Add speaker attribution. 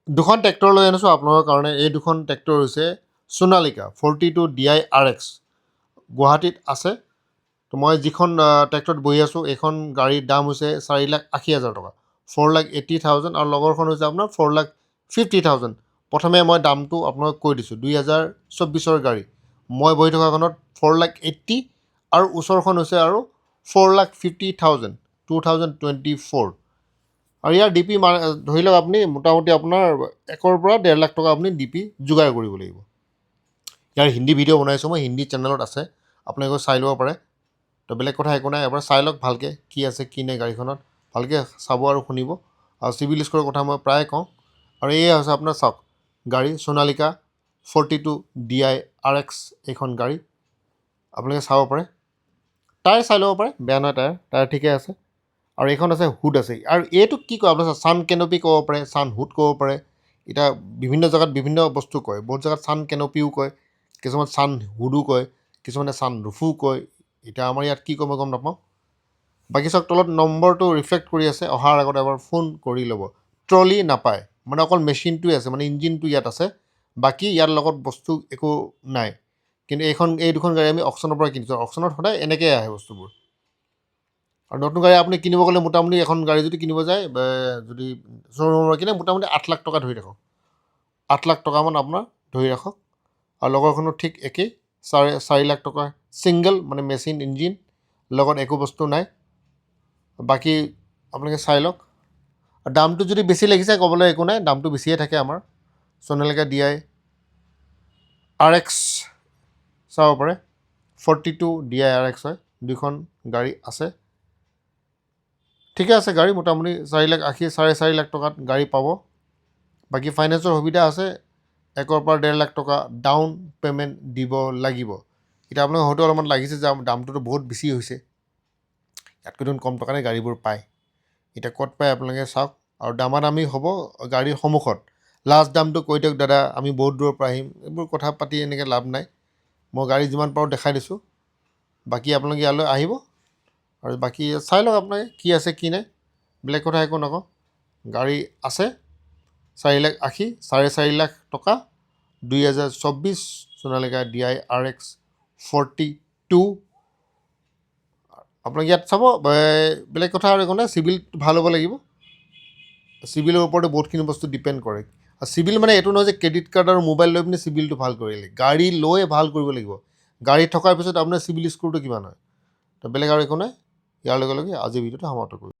Speaker 1: দুখন ট্ৰেক্টৰ লৈ আনিছোঁ আপোনালোকৰ কাৰণে। এই দুখন ট্ৰেক্টৰ হৈছে সোণালিকা 42 DI RX গুৱাহাটীত আছে। তো মই যিখন ট্ৰেক্টৰত বহি আছোঁ এইখন গাড়ীৰ দাম হৈছে 4,80,000 টকা, 4,80,000, আৰু লগৰখন হৈছে আপোনাৰ 4,50,000। প্ৰথমে মই দামটো আপোনাক কৈ দিছোঁ। 2024 গাড়ী। মই বহি থকাখনত 4,80,000 আৰু ওচৰখন হৈছে আৰু 4,50,000, 2024। আৰু ইয়াৰ DP ধৰি লওক আপুনি মোটামুটি আপোনাৰ 1 পৰা 1.5 লাখ টকা আপুনি DP যোগাৰ কৰিব লাগিব। ইয়াৰ হিন্দী ভিডিঅ' বনাইছোঁ মই, হিন্দী চেনেলত আছে, আপোনালোকে চাই ল'ব পাৰে। তো বেলেগ কথা একো নাই, এবাৰ চাই লওক ভালকৈ কি আছে কি নাই গাড়ীখনত, ভালকৈ চাব আৰু শুনিব। আৰু চিভিল স্ক'ৰৰ কথা মই প্ৰায় কওঁ। আৰু এয়া হৈছে আপোনাৰ চাওক গাড়ী সোণালিকা 42 DI RX এইখন গাড়ী আপোনালোকে চাব পাৰে। টায়াৰ চাই ল'ব পাৰে, বেয়া নহয়, টায়াৰ ঠিকে আছে। আৰু এইখন আছে হুড আছে। আৰু এইটোক কি কয় আপোনাৰ ছান কেনপি ক'ব পাৰে, ছান হুড ক'ব পাৰে। এতিয়া বিভিন্ন জেগাত বিভিন্ন বস্তু কয়, বহুত জেগাত ছান কেনপিও কয়, কিছুমান ছান হুডো কয়, কিছুমানে ছান ৰুফো কয়। এতিয়া আমাৰ ইয়াত কি কয় মই গম নাপাওঁ। বাকী চাওক তলত নম্বৰটো ৰিফ্লেক্ট কৰি আছে, অহাৰ আগত এবাৰ ফোন কৰি ল'ব। ট্ৰলি নাপায়, মানে অকল মেচিনটোৱে আছে, মানে ইঞ্জিনটো ইয়াত আছে, বাকী ইয়াৰ লগত বস্তু একো নাই। কিন্তু এই দুখন গাড়ী আমি অকশ্যনৰ পৰা কিনিছোঁ। অকশ্যনত সদায় এনেকৈ আহে বস্তুবোৰ। আৰু নতুন গাড়ী আপুনি কিনিব গ'লে মোটামুটি এখন গাড়ী যদি কিনিব যায়, যদি শ্ব'ৰুমৰ পৰা কিনে, মোটামুটি 8 লাখ টকা ধৰি ৰাখক, 8 লাখ টকামান আপোনাৰ ধৰি ৰাখক। আৰু লগৰখনো ঠিক একেই, 4 লাখ টকা ছিংগল, মানে মেচিন ইঞ্জিন, লগত একো বস্তু নাই। বাকী আপোনালোকে চাই লওক। দামটো যদি বেছি লাগিছে ক'বলৈ একো নাই, দামটো বেছিয়ে থাকে আমাৰ। সোণালিকা DI RX চাব পাৰে, 42 DI RX হয়, দুখন গাড়ী আছে। ঠিকে আছে গাড়ী, মোটামুটি 4,80,000, 4.5 লাখ টকাত গাড়ী পাব। বাকী ফাইনেন্সৰ সুবিধা আছে, 1 পৰা 1.5 লাখ টকা ডাউন পে'মেণ্ট দিব লাগিব। এতিয়া আপোনালোকে হয়তো অলপমান লাগিছে যে দামটোতো বহুত বেছি হৈছে, ইয়াতকৈ কম টকাতে গাড়ীবোৰ পায়। এতিয়া ক'ত পায় আপোনালোকে চাওক, আৰু দামাদামি হ'ব গাড়ীৰ সন্মুখত। লাষ্ট দামটো কৈ দিয়ক দাদা, আমি বহুত দূৰৰ পৰা আহিম, এইবোৰ কথা পাতি এনেকৈ লাভ নাই। মই গাড়ী যিমান পাৰোঁ দেখাই দিছোঁ, বাকী আপোনালোকে ইয়ালৈ আহিব আৰু বাকী চাই লওক আপোনালোকে কি আছে কি নাই, বেলেগ কথা একো নকওঁ। গাড়ী আছে 4,80,000, 4.5 লাখ টকা, 2024 সোণালিকা DI RX 42। আপোনালোকে ইয়াত চাব, বেলেগ কথা আৰু একো নাই। চিভিলটো ভাল হ'ব লাগিব, চিভিলৰ ওপৰতে বহুতখিনি বস্তু ডিপেণ্ড কৰে। আৰু চিভিল মানে এইটো নহয় যে ক্ৰেডিট কাৰ্ড আৰু মোবাইল লৈ পিনি চিভিলটো ভাল কৰিলে, গাড়ী লৈ ভাল কৰিব লাগিব। গাড়ী থকাৰ পিছত আপোনাৰ চিভিল স্ক'ৰটো কিমান হয়। তো বেলেগ আৰু একো নাই। ইয়াৰ লগে লগে আজিৰ ভিডিঅ'টো সমাপ্ত কৰিম।